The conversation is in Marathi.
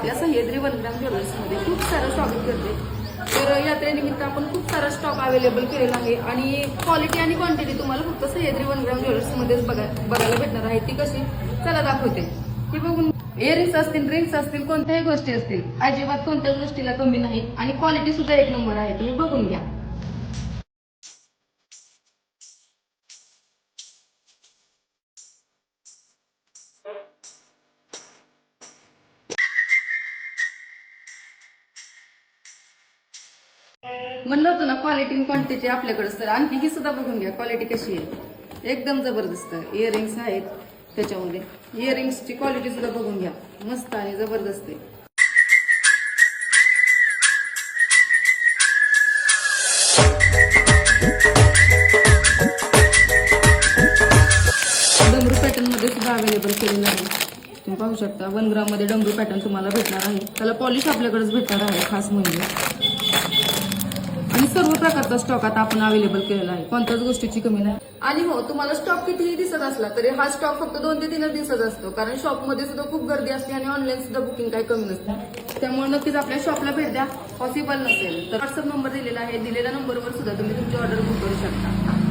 आपल्या सह्याद्री वनग्राम ज्वेलर्समध्ये खूप सारं स्वागत करते। तर यात्रेनिमित्त आपण खूप सारा स्टॉक अवेलेबल केलेला आहे आणि क्वालिटी आणि क्वांटिटी तुम्हाला फक्त सह्याद्री वनग्राम ज्वेलर्समध्येच बघायला भेटणार आहे। ती कशी चला दाखवते। हे बघून इयरिंग्स असतील, रिंग्स असतील, कोणत्याही गोष्टी असतील, अजिबात कोणत्याच गोष्टीला कमी नाही आणि क्वालिटी सुद्धा एक नंबर आहे। तुम्ही बघून घ्या। म्हणलं होतं ना क्वालिटी आणि क्वांटिटी आपल्याकडे। तर आणखी ही सुद्धा बघून घ्या क्वालिटी कशी आहे, एकदम जबरदस्त। इयरिंग्स आहेत त्याच्यामध्ये, इयरिंग्सची क्वालिटी सुद्धा बघून घ्या, मस्त आणि जबरदस्त आहे। डमरू पॅटर्न मध्ये सुद्धा अवेलेबल केलेलं आहे। तुम्ही पाहू शकता 1 ग्राम मध्ये डमरू पॅटर्न तुम्हाला भेटणार आहे। त्याला पॉलिश आपल्याकडेच भेटणार आहे खास म्हणजे, आणि सर्व प्रकारचा स्टॉक आता आपण अवेलेबल केलेला आहे, कोणत्याच गोष्टीची कमी नाही। आणि हो, तुम्हाला स्टॉक कितीही दिसत असला तरी हा स्टॉक फक्त 2 ते 3 दिवसाच असतो, कारण शॉपमध्ये सुद्धा खूप गर्दी असते आणि ऑनलाईन सुद्धा बुकिंग काही कमी नसते। त्यामुळे नक्कीच आपल्या शॉपला भेट द्या। पॉसिबल नसेल तर व्हॉट्सअप नंबर दिलेला आहे, दिलेल्या नंबरवर सुद्धा तुम्ही तुमची ऑर्डर बुक करू शकता।